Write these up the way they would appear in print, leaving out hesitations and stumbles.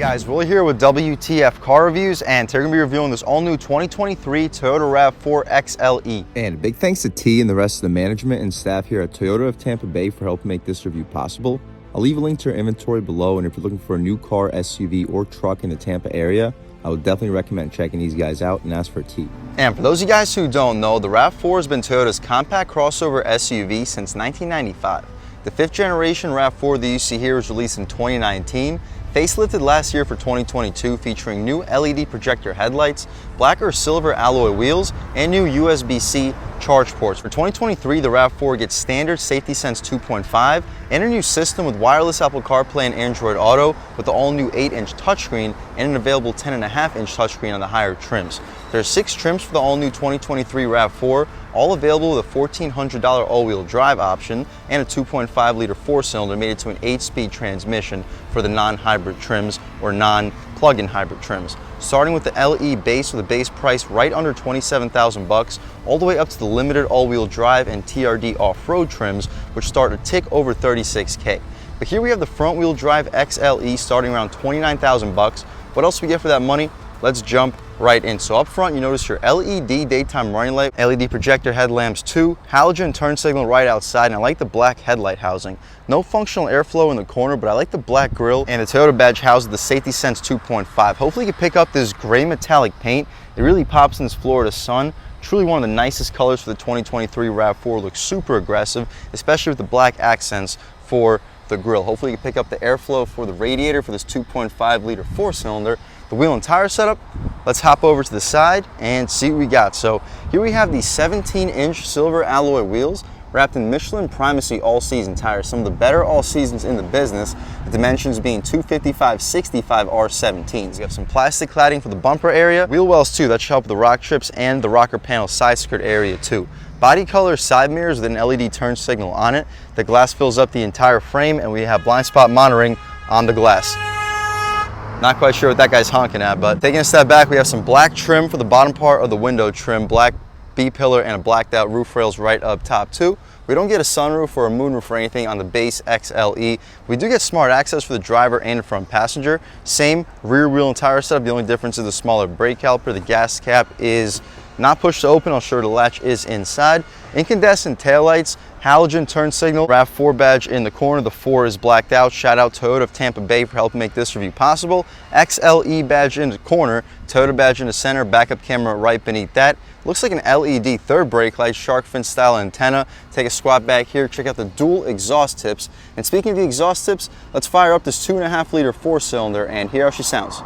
Guys, we're here with W.T.F car reviews, and today we're going to be reviewing this all-new 2023 Toyota RAV4 XLE. And big thanks to T and the rest of the management and staff here at Toyota of Tampa Bay for helping make this review possible. I'll leave a link to our inventory below, and if you're looking for a new car, SUV, or truck in the Tampa area, I would definitely recommend checking these guys out and ask for T. And for those of you guys who don't know, the RAV4 has been Toyota's compact crossover SUV since 1995. The 5th generation RAV4 that you see here was released in 2019. Facelifted last year for 2022, featuring new LED projector headlights, black or silver alloy wheels, and new USB-C charge ports. For 2023, the RAV4 gets standard Safety Sense 2.5 and a new system with wireless Apple CarPlay and Android Auto, with the all-new 8-inch touchscreen and an available 10.5-inch touchscreen on the higher trims. There are 6 trims for the all-new 2023 RAV4, all available with a $1,400 all-wheel drive option and a 2.5-liter 4-cylinder mated to an 8-speed transmission for the non-hybrid trims or non-plug-in hybrid trims. Starting with the LE base with a base price right under $27,000 all the way up to the limited all-wheel drive and TRD off-road trims, which start a tick over $36K. But here we have the front-wheel drive XLE starting around $29,000. What else do we get for that money? Let's jump right in. So up front, you notice your LED daytime running light, LED projector headlamps too, halogen turn signal right outside, and I like the black headlight housing. No functional airflow in the corner, but I like the black grille, and the Toyota badge houses the Safety Sense 2.5. Hopefully you can pick up this gray metallic paint. It really pops in this Florida sun. Truly one of the nicest colors for the 2023 RAV4. Looks super aggressive, especially with the black accents for the grille. Hopefully you can pick up the airflow for the radiator for this 2.5-liter 4-cylinder. The wheel and tire setup, let's hop over to the side and see what we got. So here we have these 17-inch silver alloy wheels wrapped in Michelin Primacy all-season tires, some of the better all-seasons in the business, the dimensions being 255/65 R17s. You have some plastic cladding for the bumper area, wheel wells too, that should help with the rock trips and the rocker panel side skirt area too. Body color side mirrors with an LED turn signal on it. The glass fills up the entire frame, and we have blind spot monitoring on the glass. Not quite sure what that guy's honking at, but taking a step back, we have some black trim for the bottom part of the window trim, black B-pillar and a blacked out roof rails right up top too. We don't get a sunroof or a moonroof or anything on the base XLE. We do get smart access for the driver and front passenger. Same rear wheel and tire setup. The only difference is the smaller brake caliper. The gas cap is not pushed to open. I'll show you the latch is inside. Incandescent taillights, halogen turn signal, RAV4 badge in the corner. The 4 is blacked out. Shout out Toyota of Tampa Bay for helping make this review possible. XLE badge in the corner, Toyota badge in the center, backup camera right beneath that. Looks like an LED third brake light, shark fin style antenna. Take a squat back here, check out the dual exhaust tips. And speaking of the exhaust tips, let's fire up this 2.5-liter 4-cylinder and hear how she sounds.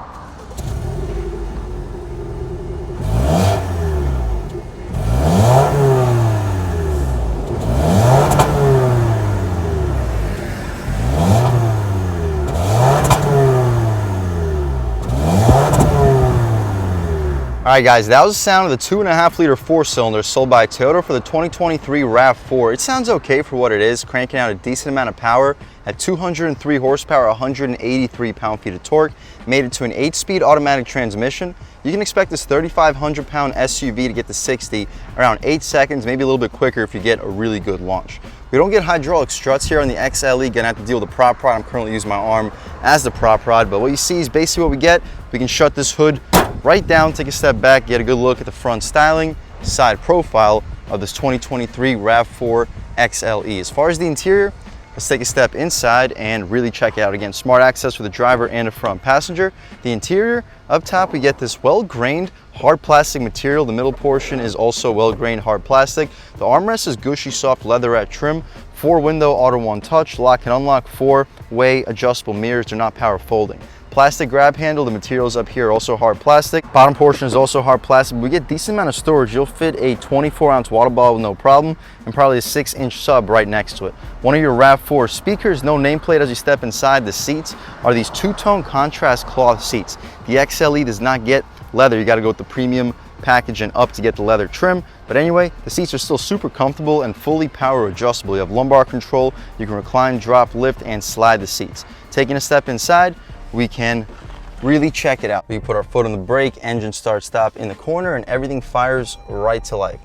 Alright guys, that was the sound of the 2.5-liter 4-cylinder sold by Toyota for the 2023 RAV4. It sounds okay for what it is, cranking out a decent amount of power at 203 horsepower, 183 pound-feet of torque, made it to an 8-speed automatic transmission. You can expect this 3,500-pound SUV to get to 60 around 8 seconds, maybe a little bit quicker if you get a really good launch. We don't get hydraulic struts here on the XLE, gonna have to deal with the prop rod. I'm currently using my arm as the prop rod, but what you see is basically what we get. We can shut this hood right down, take a step back, get a good look at the front styling, side profile of this 2023 RAV4 XLE. As far as the interior, let's take a step inside and really check it out. Again, smart access for the driver and the front passenger. The interior, up top we get this well-grained hard plastic material. The middle portion is also well-grained hard plastic. The armrest is gushy soft leatherette trim. 4-window auto one touch, lock and unlock, 4-way adjustable mirrors. They're not power folding. Plastic grab handle, the materials up here are also hard plastic. Bottom portion is also hard plastic. We get a decent amount of storage. You'll fit a 24-ounce water bottle with no problem, and probably a 6-inch sub right next to it. One of your RAV4 speakers, no nameplate as you step inside. The seats are these two-tone contrast cloth seats. The XLE does not get leather. You gotta go with the premium package and up to get the leather trim. But anyway, the seats are still super comfortable and fully power adjustable. You have lumbar control, you can recline, drop, lift, and slide the seats. Taking a step inside, we can really check it out. We put our foot on the brake, engine start stop in the corner, and everything fires right to life.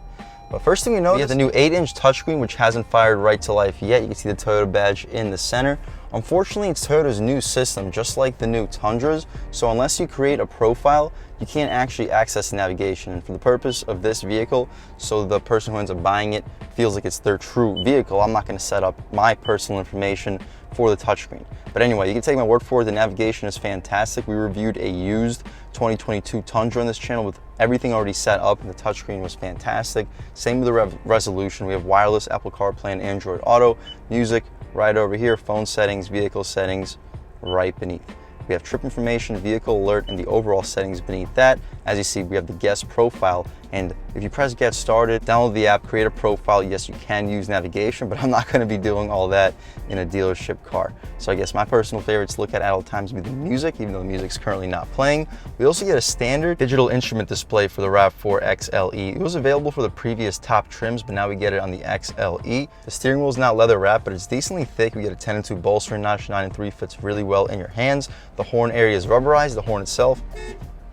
But first thing we know, we have the new 8-inch touchscreen, which hasn't fired right to life yet. You can see the Toyota badge in the center. Unfortunately, it's Toyota's new system, just like the new Tundras, so unless you create a profile, you can't actually access the navigation. And for the purpose of this vehicle, so the person who ends up buying it feels like it's their true vehicle, I'm not going to set up my personal information for the touchscreen. But anyway, you can take my word for it, the navigation is fantastic. We reviewed a used 2022 Tundra on this channel with everything already set up, and the touchscreen was fantastic. Same with the resolution. We have wireless Apple CarPlay and Android Auto, music right over here, phone settings, vehicle settings right beneath. We have trip information, vehicle alert, and the overall settings beneath that. As you see, we have the guest profile, and if you press get started, download the app, create a profile, yes, you can use navigation, but I'm not going to be doing all that in a dealership car. So I guess my personal favorite to look at all times would be the music, even though the music's currently not playing. We also get a standard digital instrument display for the RAV4 XLE. It was available for the previous top trims, but now we get it on the XLE. The steering wheel is not leather wrapped, but it's decently thick. We get a 10-2 bolstering notch, 9-3 fits really well in your hands. The horn area is rubberized. The horn itself,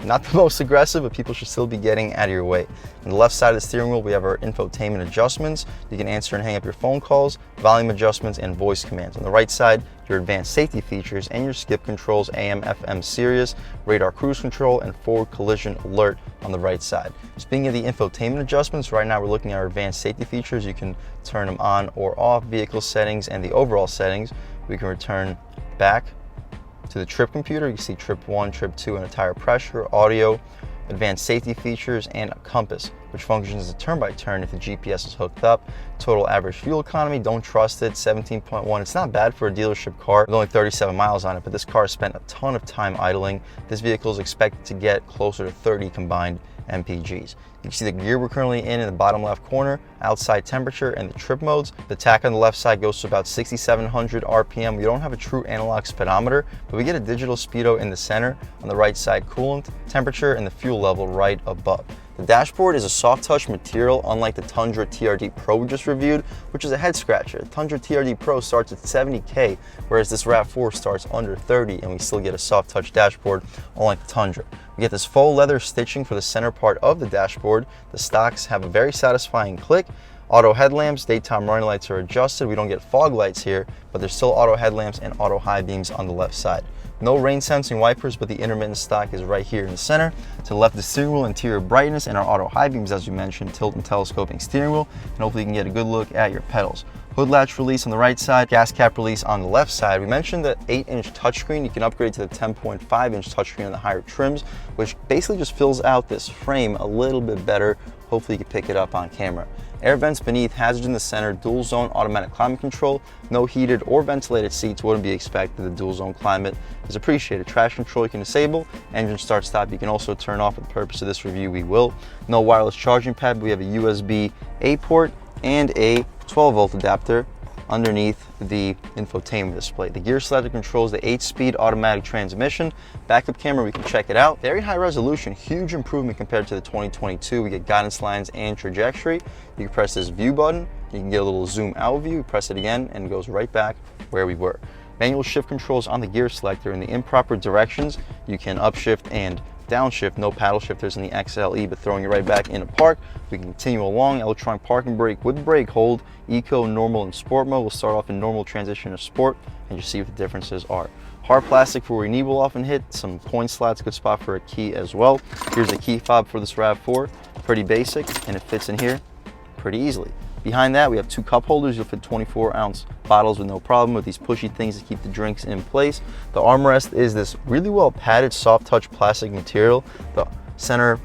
not the most aggressive, but people should still be getting out of your way. On the left side of the steering wheel, we have our infotainment adjustments. You can answer and hang up your phone calls, volume adjustments, and voice commands. On the right side, your advanced safety features and your skip controls, AM, FM, Sirius, radar cruise control, and forward collision alert on the right side. Speaking of the infotainment adjustments, right now we're looking at our advanced safety features. You can turn them on or off, vehicle settings, and the overall settings. We can return back to the trip computer. You see trip 1, trip 2, and a tire pressure, audio, advanced safety features, and a compass, which functions as a turn-by-turn if the GPS is hooked up. Total average fuel economy, don't trust it, 17.1. It's not bad for a dealership car with only 37 miles on it, but this car spent a ton of time idling. This vehicle is expected to get closer to 30 combined MPGs. You can see the gear we're currently in the bottom left corner, outside temperature, and the trip modes. The tach on the left side goes to about 6,700 RPM. We don't have a true analog speedometer, but we get a digital speedo in the center. On the right side, coolant, temperature, and the fuel level right above. The dashboard is a soft touch material, unlike the Tundra TRD Pro we just reviewed, which is a head scratcher. The Tundra TRD Pro starts at $70K, whereas this RAV4 starts under $30, and we still get a soft touch dashboard, unlike the Tundra. We get this faux leather stitching for the center part of the dashboard. The stocks have a very satisfying click. Auto headlamps, daytime running lights are adjusted. We don't get fog lights here, but there's still auto headlamps and auto high beams on the left side. No rain sensing wipers, but the intermittent stock is right here in the center. To the left, the steering wheel, interior brightness, and our auto high beams, as we mentioned, tilt and telescoping steering wheel, and hopefully you can get a good look at your pedals. Hood latch release on the right side, gas cap release on the left side. We mentioned the 8-inch touchscreen. You can upgrade to the 10.5-inch touchscreen on the higher trims, which basically just fills out this frame a little bit better. Hopefully you can pick it up on camera. Air vents beneath, hazards in the center, dual zone automatic climate control, no heated or ventilated seats, wouldn't be expected. The dual zone climate is appreciated. Traction control you can disable, engine start stop you can also turn off. For the purpose of this review, we will. No wireless charging pad, but we have a USB-A port and a 12-volt adapter underneath the infotainment display. The gear selector controls the 8-speed automatic transmission. Backup camera, we can check it out. Very high resolution, huge improvement compared to the 2022. We get guidance lines and trajectory. You can press this view button. You can get a little zoom out view. Press it again and it goes right back where we were. Manual shift controls on the gear selector. In the improper directions, you can upshift and downshift. No paddle shifters in the XLE, but throwing it right back into park. We can continue along. Electronic parking brake with brake hold, eco, normal, and sport mode. We'll start off in normal, transition to sport, and just see what the differences are. Hard plastic for where your knee will often hit. Some coin slots, good spot for a key as well. Here's a key fob for this RAV4. Pretty basic, and it fits in here pretty easily. Behind that, we have 2 cup holders. You'll fit 24-ounce bottles with no problem, with these pushy things to keep the drinks in place. The armrest is this really well padded, soft touch plastic material. The center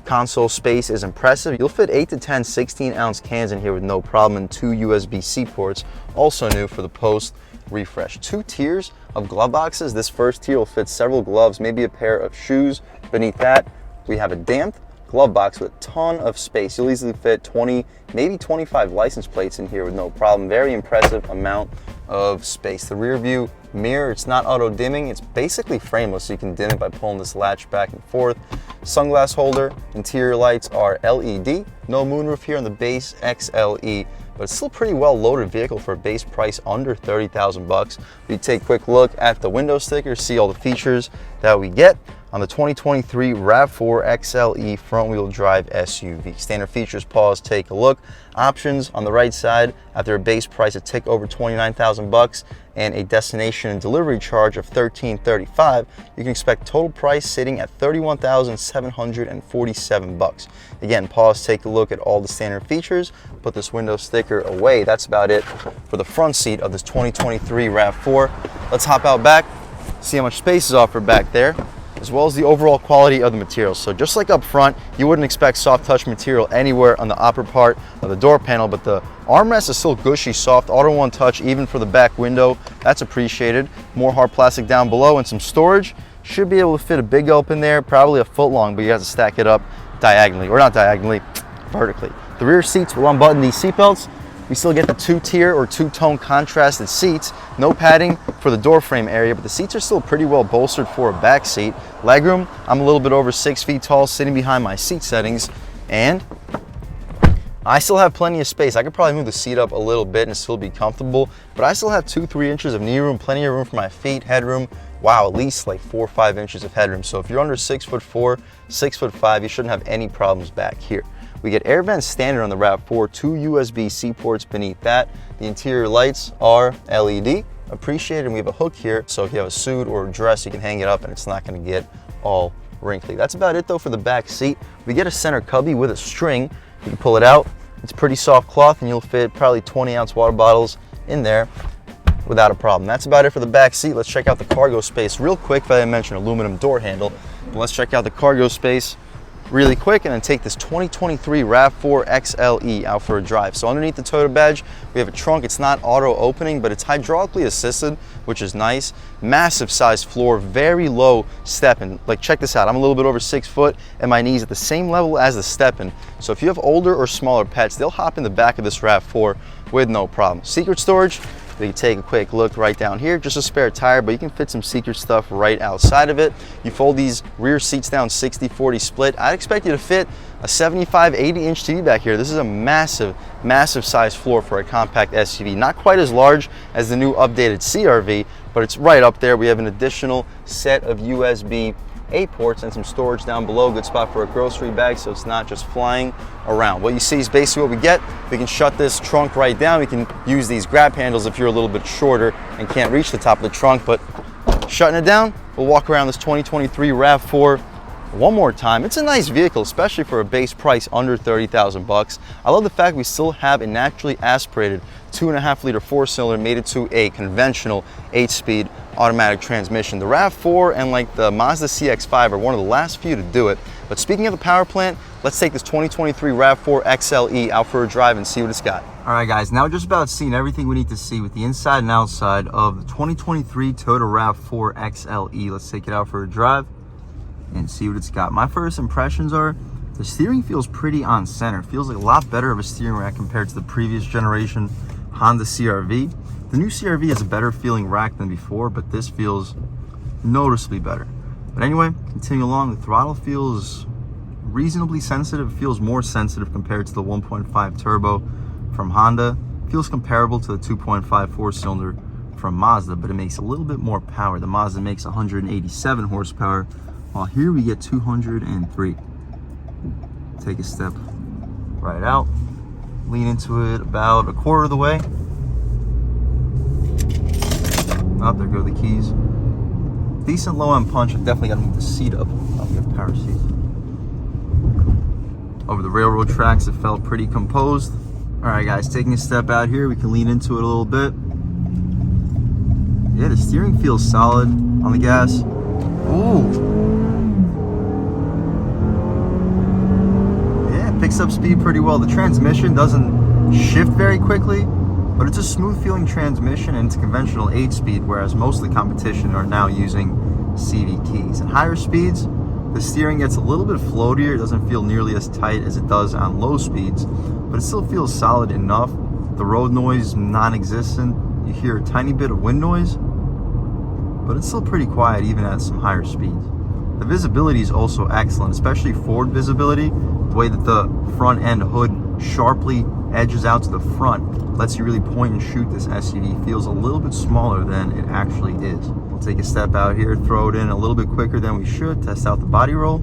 console space is impressive. You'll fit 8 to 10 16-ounce cans in here with no problem, and 2 USB-C ports, also new for the post refresh. 2 tiers of glove boxes. This first tier will fit several gloves, maybe a pair of shoes. Beneath that, we have a damped glove box with a ton of space. You'll easily fit 20, maybe 25 license plates in here with no problem. Very impressive amount of space. The rear view mirror, it's not auto dimming, it's basically frameless, so you can dim it by pulling this latch back and forth. Sunglass holder, interior lights are LED. No moonroof here on the base XLE, but it's still a pretty well loaded vehicle for a base price under 30,000 bucks. If you take a quick look at the window sticker, see all the features that we get. on the 2023 RAV4 XLE front-wheel drive SUV. Standard features, pause, take a look. Options on the right side, after a base price a tick over 29,000 bucks and a destination and delivery charge of $1335, you can expect total price sitting at 31,747 bucks. Again, pause, take a look at all the standard features, put this window sticker away. That's about it for the front seat of this 2023 RAV4. Let's hop out back, see how much space is offered back there, as well as the overall quality of the materials. So just like up front, you wouldn't expect soft touch material anywhere on the upper part of the door panel, but the armrest is still gushy, soft, auto one touch, even for the back window. That's appreciated. More hard plastic down below and some storage. Should be able to fit a big gulp in there, probably a foot long, but you have to stack it up diagonally, or not diagonally, vertically. The rear seats will unbutton these seatbelts. We still get the two-tier or two-tone contrasted seats. No padding for the door frame area, but the seats are still pretty well bolstered for a back seat. Legroom, I'm a little bit over 6 feet tall, sitting behind my seat settings, and I still have plenty of space. I could probably move the seat up a little bit and still be comfortable, but I still have 2-3 inches of knee room, plenty of room for my feet, headroom. Wow, at least like 4 or 5 inches of headroom. So if you're under 6'4", 6'5", you shouldn't have any problems back here. We get air vents standard on the RAV4, 2 USB-C ports beneath that. The interior lights are LED, appreciated, and we have a hook here, so if you have a suit or a dress, you can hang it up and it's not gonna get all wrinkly. That's about it though for the back seat. We get a center cubby with a string. You can pull it out. It's pretty soft cloth and you'll fit probably 20-ounce water bottles in there without a problem. That's about it for the back seat. Let's check out the cargo space real quick. If I didn't mention aluminum door handle, but let's check out the cargo space really quick and then take this 2023 RAV4 XLE out for a drive. So underneath the Toyota badge, we have a trunk. It's not auto opening, but it's hydraulically assisted, which is nice. Massive size floor, very low step-in. Like, check this out. I'm a little bit over 6 foot and my knees at the same level as the step-in. So if you have older or smaller pets, they'll hop in the back of this RAV4 with no problem. Secret storage, we can take a quick look right down here, just a spare tire, but you can fit some secret stuff right outside of it. You fold these rear seats down 60-40 split. I'd expect you to fit a 75, 80-inch TV back here. This is a massive, massive size floor for a compact SUV. Not quite as large as the new updated CR-V, but it's right up there. We have an additional set of USB-A ports and some storage down below. Good spot for a grocery bag, so it's not just flying around. What you see is basically what we get. We can shut this trunk right down. We can use these grab handles if you're a little bit shorter and can't reach the top of the trunk, but shutting it down, we'll walk around this 2023 RAV4 one more time. It's a nice vehicle, especially for a base price under 30,000 bucks. I love the fact we still have a naturally aspirated 2.5-liter 4-cylinder made it to a conventional 8-speed automatic transmission. The RAV4 and like the Mazda CX-5 are one of the last few to do it. But speaking of the power plant, let's take this 2023 RAV4 XLE out for a drive and see what it's got. All right guys, now just about seen everything we need to see with the inside and outside of the 2023 Toyota RAV4 XLE. Let's take it out for a drive and see what it's got. My first impressions are the steering feels pretty on center. It feels like a lot better of a steering rack compared to the previous generation Honda CR-V. The new CR-V has a better feeling rack than before, but this feels noticeably better. But anyway, continuing along, the throttle feels reasonably sensitive. It feels more sensitive compared to the 1.5 turbo from Honda. It feels comparable to the 2.5 4-cylinder from Mazda, but it makes a little bit more power. The Mazda makes 187 horsepower, while here we get 203. Take a step right out, lean into it about a quarter of the way. Oh, there go the keys. Decent low end punch. I definitely got to move the seat up. Oh, we have power seat. Over the railroad tracks, it felt pretty composed. All right, guys, taking a step out here, we can lean into it a little bit. Yeah, the steering feels solid on the gas. Ooh. Picks up speed pretty well. The transmission doesn't shift very quickly, but it's a smooth feeling transmission and it's conventional 8-speed, whereas most of the competition are now using CV keys. At higher speeds, the steering gets a little bit floatier. It doesn't feel nearly as tight as it does on low speeds, but it still feels solid enough. The road noise, non-existent. You hear a tiny bit of wind noise, but it's still pretty quiet even at some higher speeds. The visibility is also excellent, especially forward visibility. The way that the front end hood sharply edges out to the front, lets you really point and shoot this SUV. Feels a little bit smaller than it actually is. We'll take a step out here, throw it in a little bit quicker than we should, test out the body roll.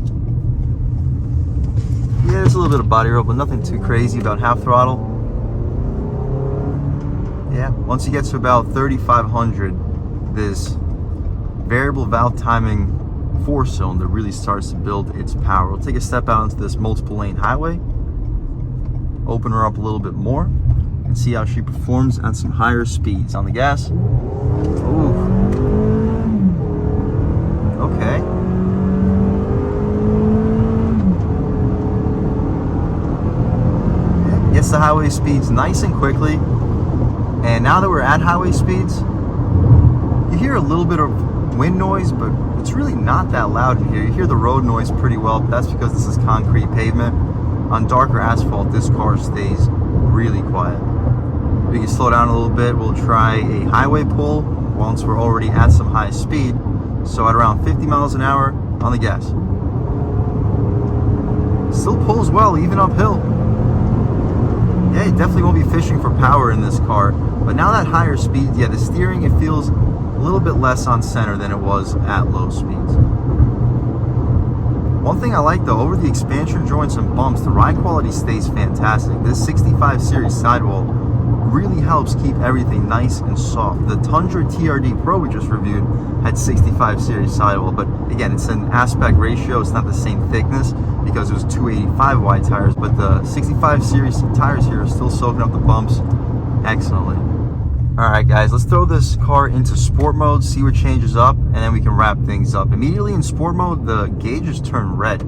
Yeah, there's a little bit of body roll, but nothing too crazy. About half throttle. Yeah, once you get to about 3,500, this variable valve timing 4-cylinder really starts to build its power. We'll take a step out into this multiple lane highway, open her up a little bit more, and see how she performs at some higher speeds. On the gas. Ooh. Okay. Yeah, gets the highway speeds nice and quickly. And now that we're at highway speeds, you hear a little bit of wind noise, but it's really not that loud in here. You hear the road noise pretty well, but that's because this is concrete pavement. On darker asphalt, this car stays really quiet. We can slow down a little bit. We'll try a highway pull once we're already at some high speed. So at around 50 miles an hour on the gas. Still pulls well, even uphill. Yeah, you definitely won't be fishing for power in this car. But now that higher speed, yeah, the steering, it feels a little bit less on center than it was at low speeds. One thing I like though, over the expansion joints and bumps, the ride quality stays fantastic. This 65 series sidewall really helps keep everything nice and soft. The Tundra TRD Pro we just reviewed had 65 series sidewall, but again, it's an aspect ratio. It's not the same thickness because it was 285 wide tires, but the 65 series tires here are still soaking up the bumps excellently. All right, guys, let's throw this car into sport mode, see what changes up, and then we can wrap things up. Immediately in sport mode, the gauges turn red,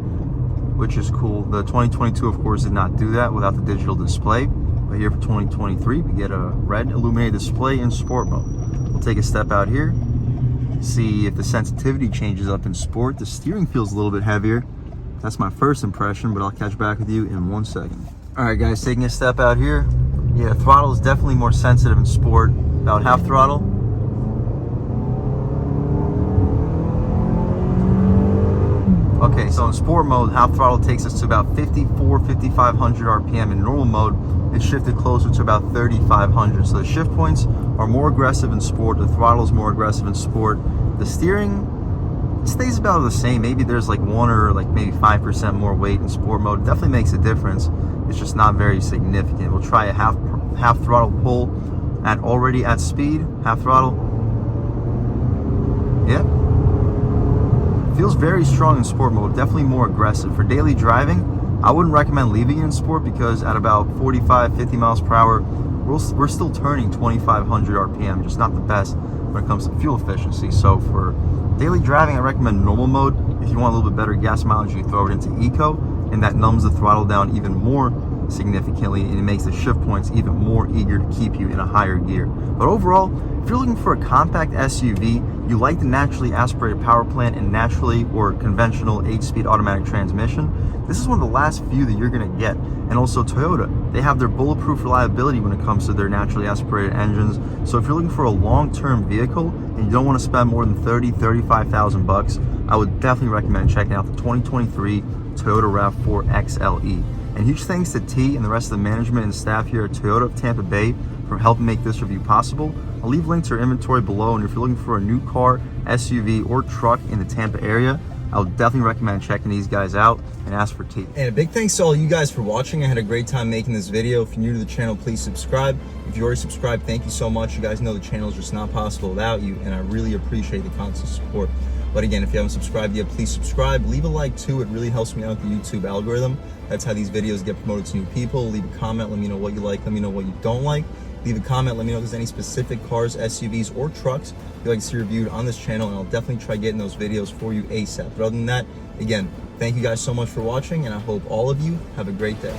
which is cool. The 2022, of course, did not do that without the digital display. But here for 2023, we get a red illuminated display in sport mode. We'll take a step out here, see if the sensitivity changes up in sport. The steering feels a little bit heavier. That's my first impression, but I'll catch back with you in 1 second. All right, guys, taking a step out here. Yeah, throttle is definitely more sensitive in sport. About half throttle. Okay, so in sport mode, half throttle takes us to about 5,500 RPM. In normal mode, it's shifted closer to about 3,500. So the shift points are more aggressive in sport. The throttle is more aggressive in sport. The steering stays about the same. Maybe there's like 1 or like maybe 5% more weight in sport mode. It definitely makes a difference. It's just not very significant. We'll try a half throttle pull already at speed. Half throttle. Yep. Feels very strong in sport mode. Definitely more aggressive. For daily driving, I wouldn't recommend leaving it in sport because at about 45, 50 miles per hour, we're still turning 2,500 RPM. Just not the best when it comes to fuel efficiency. So for daily driving, I recommend normal mode. If you want a little bit better gas mileage, you throw it into eco, and that numbs the throttle down even more significantly, and it makes the shift points even more eager to keep you in a higher gear. But overall, if you're looking for a compact SUV, you like the naturally aspirated power plant and naturally or conventional 8-speed automatic transmission, this is one of the last few that you're going to get. And also Toyota, they have their bulletproof reliability when it comes to their naturally aspirated engines. So if you're looking for a long-term vehicle and you don't want to spend more than $35,000 bucks, I would definitely recommend checking out the 2023 Toyota RAV4 XLE. And huge thanks to T and the rest of the management and staff here at Toyota of Tampa Bay for helping make this review possible. I'll leave links to our inventory below, and if you're looking for a new car, SUV, or truck in the Tampa area, I would definitely recommend checking these guys out and ask for T. And a big thanks to all you guys for watching. I had a great time making this video. If you're new to the channel, please subscribe. If you already subscribed, thank you so much. You guys know the channel is just not possible without you, and I really appreciate the constant support. But again, if you haven't subscribed yet, please subscribe. Leave a like too. It really helps me out with the YouTube algorithm. That's how these videos get promoted to new people. Leave a comment. Let me know what you like. Let me know what you don't like. Leave a comment. Let me know if there's any specific cars, SUVs, or trucks you'd like to see reviewed on this channel, and I'll definitely try getting those videos for you ASAP. But other than that, again, thank you guys so much for watching, and I hope all of you have a great day.